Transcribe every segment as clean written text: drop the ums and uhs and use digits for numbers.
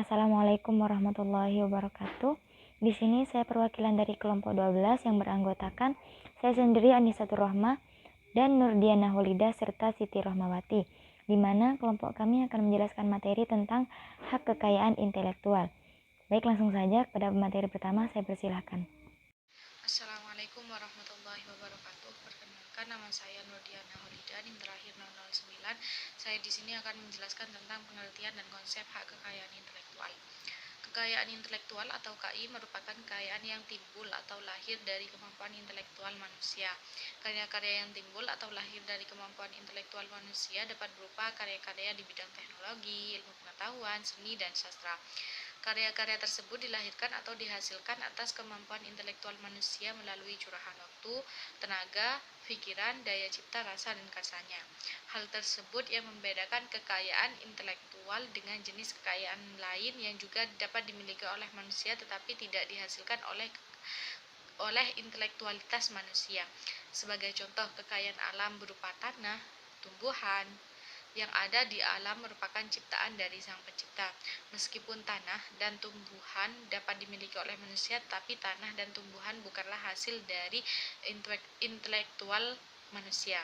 Assalamualaikum warahmatullahi wabarakatuh. Di sini saya perwakilan dari kelompok 12 yang beranggotakan saya sendiri Anisatur Rohmah dan Nurdiana Holida serta Siti Rohmawati, di mana kelompok kami akan menjelaskan materi tentang hak kekayaan intelektual. Baik, langsung saja pada materi pertama, saya persilahkan. Assalamualaikum warahmatullahi wabarakatuh. Perkenalkan, nama saya Nurdiana Holida, NIM terakhir 009. Saya di sini akan menjelaskan tentang pengertian dan konsep hak kekayaan intelektual. Kekayaan intelektual atau KI merupakan kekayaan yang timbul atau lahir dari kemampuan intelektual manusia. Karya-karya yang timbul atau lahir dari kemampuan intelektual manusia dapat berupa karya-karya di bidang teknologi, ilmu pengetahuan, seni, dan sastra. Karya-karya tersebut dilahirkan atau dihasilkan atas kemampuan intelektual manusia melalui curahan waktu, tenaga, pikiran, daya cipta, rasa, dan karsanya. Hal tersebut yang membedakan kekayaan intelektual dengan jenis kekayaan lain yang juga dapat dimiliki oleh manusia tetapi tidak dihasilkan oleh intelektualitas manusia. Sebagai contoh, kekayaan alam berupa tanah, tumbuhan, yang ada di alam merupakan ciptaan dari Sang Pencipta. Meskipun tanah dan tumbuhan dapat dimiliki oleh manusia, tapi tanah dan tumbuhan bukanlah hasil dari intelektual manusia.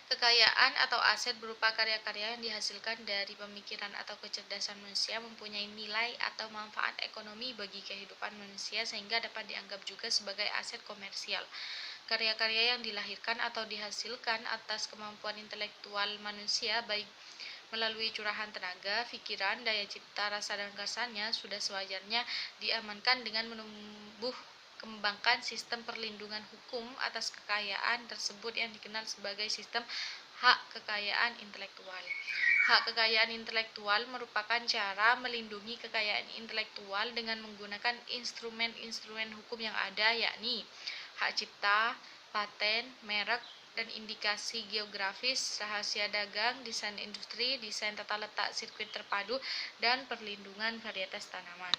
Kekayaan atau aset berupa karya-karya yang dihasilkan dari pemikiran atau kecerdasan manusia mempunyai nilai atau manfaat ekonomi bagi kehidupan manusia sehingga dapat dianggap juga sebagai aset komersial. Karya-karya yang dilahirkan atau dihasilkan atas kemampuan intelektual manusia baik melalui curahan tenaga, pikiran, daya cipta, rasa, dan karsanya sudah sewajarnya diamankan dengan kembangkan sistem perlindungan hukum atas kekayaan tersebut yang dikenal sebagai sistem hak kekayaan intelektual. Hak kekayaan intelektual merupakan cara melindungi kekayaan intelektual dengan menggunakan instrumen-instrumen hukum yang ada, yakni hak cipta, paten, merek, dan indikasi geografis, rahasia dagang, desain industri, desain tata letak sirkuit terpadu, dan perlindungan varietas tanaman.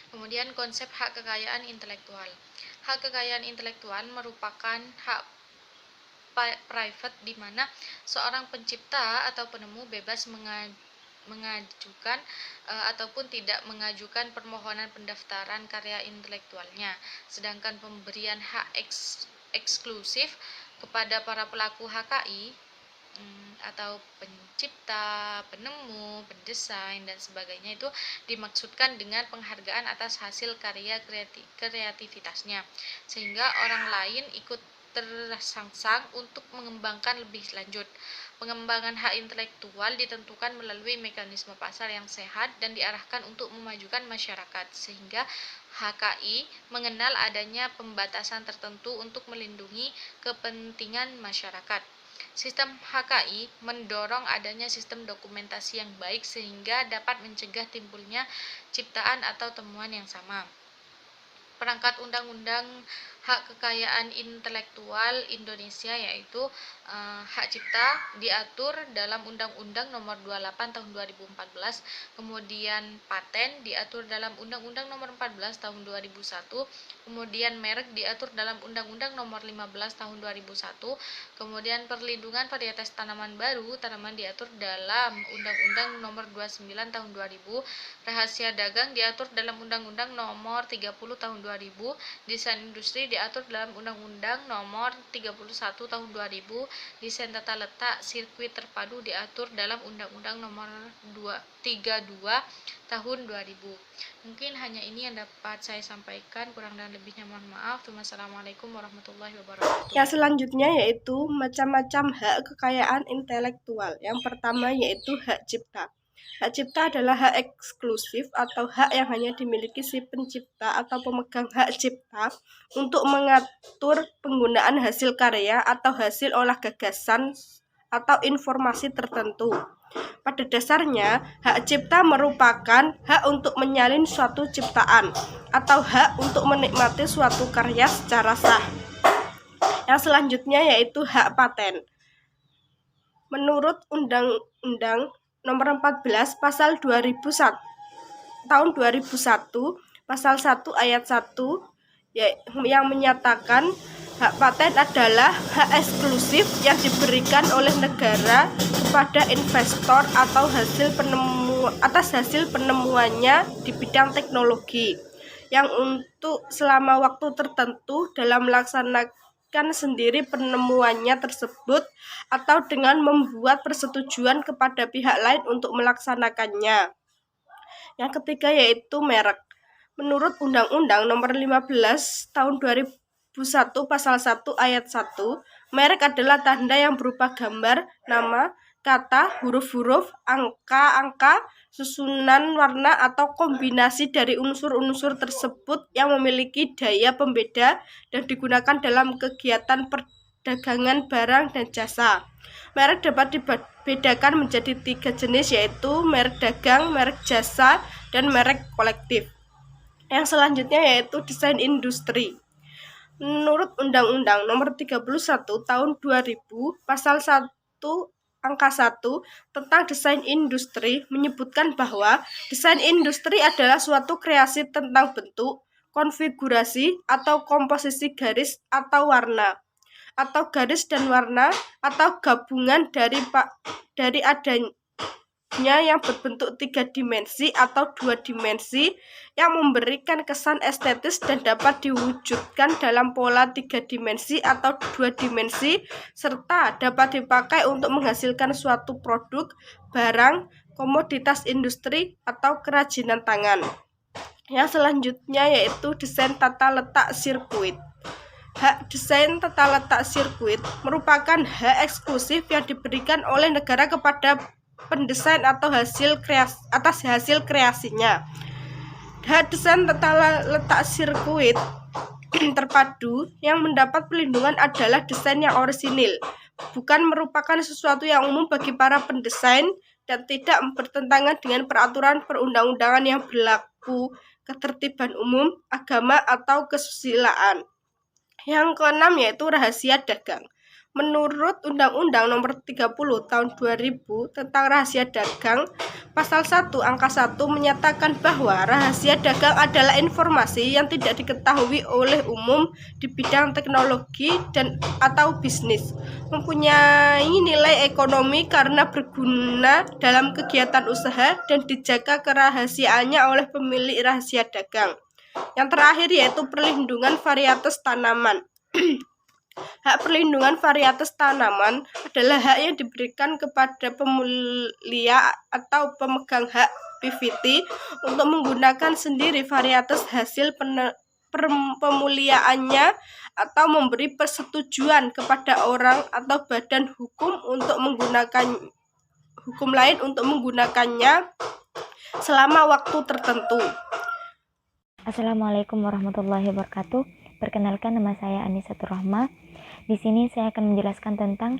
Kemudian konsep hak kekayaan intelektual. Hak kekayaan intelektual merupakan hak private di mana seorang pencipta atau penemu bebas mengajukan ataupun tidak mengajukan permohonan pendaftaran karya intelektualnya. Sedangkan pemberian hak eksklusif kepada para pelaku HKI atau pencipta, penemu, pendesain, dan sebagainya itu dimaksudkan dengan penghargaan atas hasil karya kreativitasnya, sehingga orang lain ikut terangsang untuk mengembangkan lebih lanjut. Pengembangan hak intelektual ditentukan melalui mekanisme pasar yang sehat dan diarahkan untuk memajukan masyarakat, sehingga HKI mengenal adanya pembatasan tertentu untuk melindungi kepentingan masyarakat. Sistem HKI mendorong adanya sistem dokumentasi yang baik sehingga dapat mencegah timbulnya ciptaan atau temuan yang sama. Perangkat undang-undang hak kekayaan intelektual Indonesia yaitu hak cipta diatur dalam Undang-Undang Nomor 28 Tahun 2014, kemudian paten diatur dalam Undang-Undang Nomor 14 Tahun 2001, kemudian merek diatur dalam Undang-Undang Nomor 15 Tahun 2001, kemudian perlindungan varietas tanaman baru tanaman diatur dalam Undang-Undang Nomor 29 Tahun 2000, rahasia dagang diatur dalam Undang-Undang Nomor 30 Tahun 2000, desain industri diatur dalam Undang-Undang Nomor 31 Tahun 2000, desain tata letak sirkuit terpadu diatur dalam Undang-Undang Nomor 32 Tahun 2000. Mungkin hanya ini yang dapat saya sampaikan, kurang dan lebihnya mohon maaf. Wassalamualaikum warahmatullahi wabarakatuh. Yang selanjutnya yaitu macam-macam hak kekayaan intelektual. Yang pertama yaitu hak cipta. Hak cipta adalah hak eksklusif atau hak yang hanya dimiliki si pencipta atau pemegang hak cipta untuk mengatur penggunaan hasil karya atau hasil olah gagasan atau informasi tertentu. Pada dasarnya, hak cipta merupakan hak untuk menyalin suatu ciptaan atau hak untuk menikmati suatu karya secara sah. Yang selanjutnya yaitu hak paten. Menurut Undang-Undang Nomor 14 Pasal 2001 tahun 2001 Pasal 1 Ayat 1 yang menyatakan hak paten adalah hak eksklusif yang diberikan oleh negara kepada investor atau hasil penemuan hasil penemuannya di bidang teknologi yang untuk selama waktu tertentu dalam melaksanakan sendiri penemuannya tersebut atau dengan membuat persetujuan kepada pihak lain untuk melaksanakannya. Yang ketiga yaitu merek. Menurut Undang-Undang Nomor 15 Tahun 2001 Pasal 1 Ayat 1, merek adalah tanda yang berupa gambar, nama, kata, huruf-huruf, angka-angka, susunan warna atau kombinasi dari unsur-unsur tersebut yang memiliki daya pembeda dan digunakan dalam kegiatan perdagangan barang dan jasa. Merek dapat dibedakan menjadi 3 jenis yaitu merek dagang, merek jasa, dan merek kolektif. Yang selanjutnya yaitu desain industri. Menurut Undang-Undang Nomor 31 Tahun 2000 Pasal 1 Angka 1 tentang desain industri menyebutkan bahwa desain industri adalah suatu kreasi tentang bentuk, konfigurasi, atau komposisi garis atau warna, atau garis dan warna, atau gabungan dari adanya yang berbentuk 3 dimensi atau 2 dimensi yang memberikan kesan estetis dan dapat diwujudkan dalam pola 3 dimensi atau 2 dimensi serta dapat dipakai untuk menghasilkan suatu produk, barang, komoditas industri, atau kerajinan tangan. Yang selanjutnya yaitu desain tata letak sirkuit. Hak desain tata letak sirkuit merupakan hak eksklusif yang diberikan oleh negara kepada pendesain atau atas hasil kreasinya. Hak desain tata letak sirkuit terpadu yang mendapat perlindungan adalah desain yang orisinil, bukan merupakan sesuatu yang umum bagi para pendesain dan tidak bertentangan dengan peraturan perundang-undangan yang berlaku, ketertiban umum, agama, atau kesusilaan. Yang keenam yaitu rahasia dagang. Menurut Undang-Undang Nomor 30 Tahun 2000 tentang rahasia dagang, Pasal 1 Angka 1 menyatakan bahwa rahasia dagang adalah informasi yang tidak diketahui oleh umum di bidang teknologi dan atau bisnis, mempunyai nilai ekonomi karena berguna dalam kegiatan usaha dan dijaga kerahasiaannya oleh pemilik rahasia dagang. Yang terakhir yaitu perlindungan varietas tanaman. Hak perlindungan varietas tanaman adalah hak yang diberikan kepada pemulia atau pemegang hak PVT untuk menggunakan sendiri varietas hasil pemuliaannya atau memberi persetujuan kepada orang atau badan hukum lain untuk menggunakannya selama waktu tertentu. Assalamualaikum warahmatullahi wabarakatuh. Perkenalkan, nama saya Anisatur Rahma. Di sini saya akan menjelaskan tentang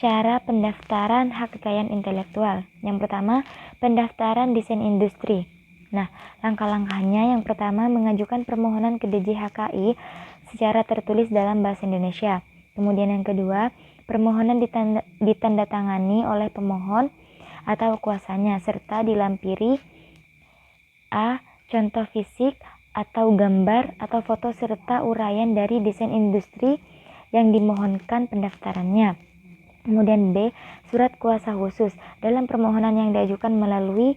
cara pendaftaran hak kekayaan intelektual. Yang pertama, pendaftaran desain industri. Nah, langkah-langkahnya yang pertama mengajukan permohonan ke DJHKI secara tertulis dalam bahasa Indonesia. Kemudian yang kedua, permohonan ditandatangani oleh pemohon atau kuasanya serta dilampiri A. Contoh fisik atau gambar atau foto serta uraian dari desain industri yang dimohonkan pendaftarannya. Kemudian B. Surat kuasa khusus dalam permohonan yang diajukan melalui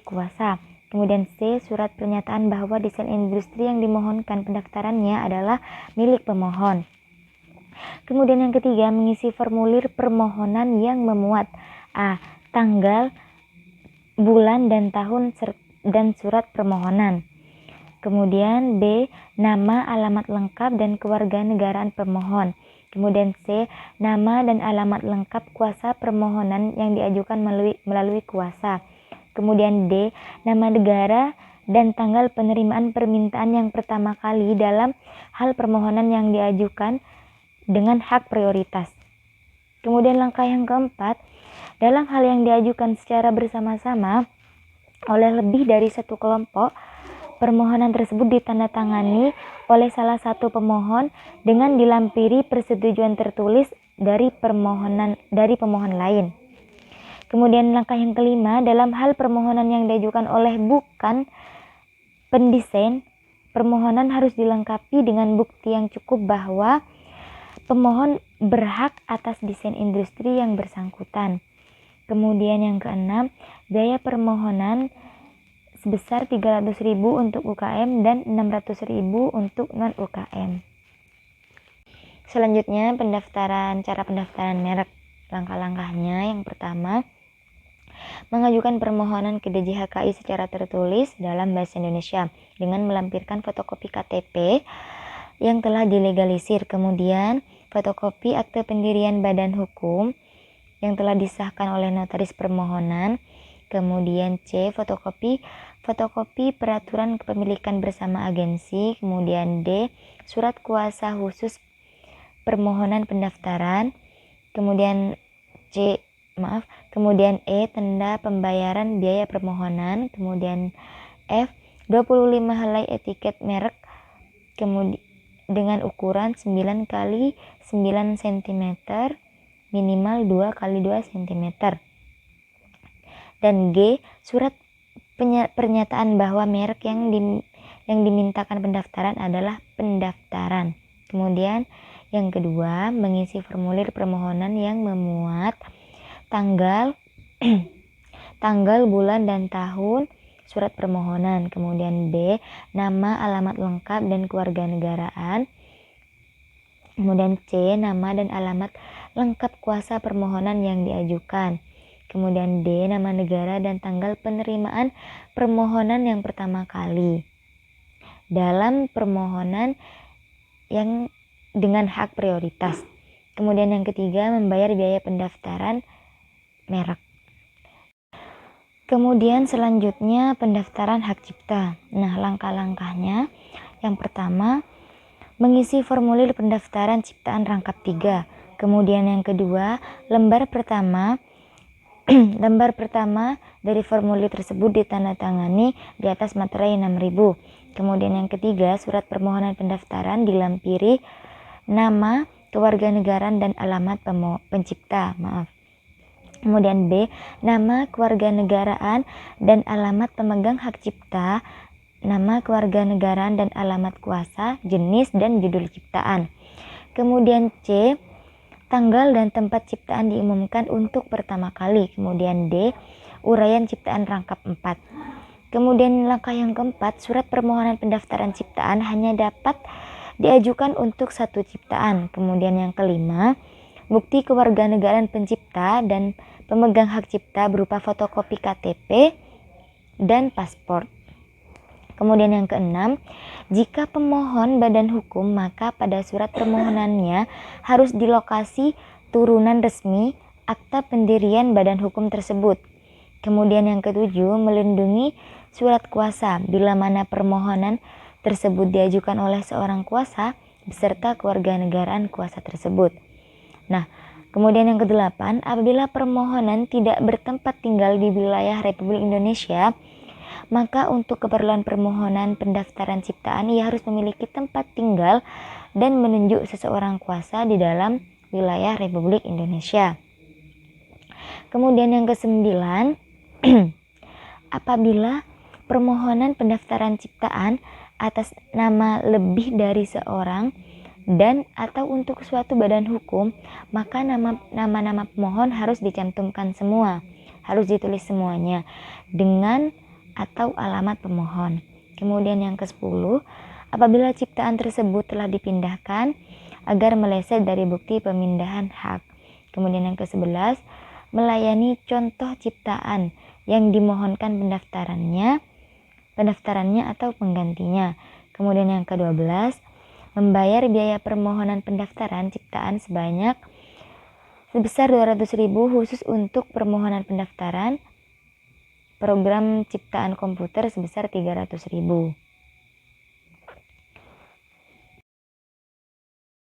kuasa. Kemudian C. Surat pernyataan bahwa desain industri yang dimohonkan pendaftarannya adalah milik pemohon. Kemudian yang ketiga, mengisi formulir permohonan yang memuat A. Tanggal, bulan, dan tahun dan surat permohonan. Kemudian B. Nama, alamat lengkap, dan kewarganegaraan pemohon. Kemudian C. Nama dan alamat lengkap kuasa permohonan yang diajukan melalui kuasa. Kemudian D. Nama negara dan tanggal penerimaan permintaan yang pertama kali dalam hal permohonan yang diajukan dengan hak prioritas. Kemudian langkah yang keempat, dalam hal yang diajukan secara bersama-sama oleh lebih dari satu kelompok, permohonan tersebut ditandatangani oleh salah satu pemohon dengan dilampiri persetujuan tertulis dari pemohon lain. Kemudian langkah yang kelima, dalam hal permohonan yang diajukan oleh bukan pendesain, permohonan harus dilengkapi dengan bukti yang cukup bahwa pemohon berhak atas desain industri yang bersangkutan. Kemudian yang keenam, biaya permohonan sebesar 300.000 untuk UKM dan 600.000 untuk non-UKM. Selanjutnya, cara pendaftaran merek. Langkah-langkahnya yang pertama, mengajukan permohonan ke DJHKI secara tertulis dalam bahasa Indonesia dengan melampirkan fotokopi KTP yang telah dilegalisir, kemudian fotokopi akte pendirian badan hukum yang telah disahkan oleh notaris permohonan, kemudian C, fotokopi peraturan kepemilikan bersama agensi, kemudian D, surat kuasa khusus permohonan pendaftaran, kemudian kemudian E, tanda pembayaran biaya permohonan, kemudian F, 25 helai etiket merek kemudian dengan ukuran 9 x 9 cm minimal 2 x 2 cm. Dan G, surat pernyataan bahwa merek yang dimintakan pendaftaran adalah pendaftaran. Kemudian yang kedua, mengisi formulir permohonan yang memuat tanggal, bulan dan tahun surat permohonan. Kemudian B, nama, alamat lengkap dan kewarganegaraan. Kemudian C, nama dan alamat lengkap kuasa permohonan yang diajukan. Kemudian D, nama negara dan tanggal penerimaan permohonan yang pertama kali dalam permohonan yang dengan hak prioritas. Kemudian yang ketiga, membayar biaya pendaftaran merek. Kemudian selanjutnya pendaftaran hak cipta. Nah, langkah-langkahnya yang pertama, mengisi formulir pendaftaran ciptaan rangkap 3. Kemudian yang kedua, lembar pertama dari formulir tersebut ditandatangani di atas materai 6.000. Kemudian yang ketiga, surat permohonan pendaftaran dilampiri nama, kewarganegaraan dan alamat pencipta. Kemudian B, nama, kewarganegaraan dan alamat pemegang hak cipta, nama, kewarganegaraan dan alamat kuasa, jenis dan judul ciptaan. Kemudian C, tanggal dan tempat ciptaan diumumkan untuk pertama kali. Kemudian D, uraian ciptaan rangkap 4. Kemudian langkah yang keempat, surat permohonan pendaftaran ciptaan hanya dapat diajukan untuk satu ciptaan. Kemudian yang kelima, bukti kewarganegaraan pencipta dan pemegang hak cipta berupa fotokopi KTP dan paspor. Kemudian yang keenam, jika pemohon badan hukum, maka pada surat permohonannya harus di lokasi turunan resmi akta pendirian badan hukum tersebut. Kemudian yang ketujuh, melindungi surat kuasa bila mana permohonan tersebut diajukan oleh seorang kuasa beserta kewarganegaraan kuasa tersebut. Nah, kemudian yang kedelapan, apabila permohonan tidak bertempat tinggal di wilayah Republik Indonesia, maka untuk keperluan permohonan pendaftaran ciptaan ia harus memiliki tempat tinggal dan menunjuk seseorang kuasa di dalam wilayah Republik Indonesia. Kemudian yang kesembilan, apabila permohonan pendaftaran ciptaan atas nama lebih dari seorang dan atau untuk suatu badan hukum, maka nama-nama pemohon harus dicantumkan semua, harus ditulis semuanya dengan atau alamat pemohon. Kemudian yang ke-10, apabila ciptaan tersebut telah dipindahkan agar meleset dari bukti pemindahan hak. Kemudian yang ke-11, melayani contoh ciptaan yang dimohonkan pendaftarannya atau penggantinya. Kemudian yang ke-12, membayar biaya permohonan pendaftaran ciptaan sebesar 200.000 khusus untuk permohonan pendaftaran program ciptaan komputer sebesar 300.000.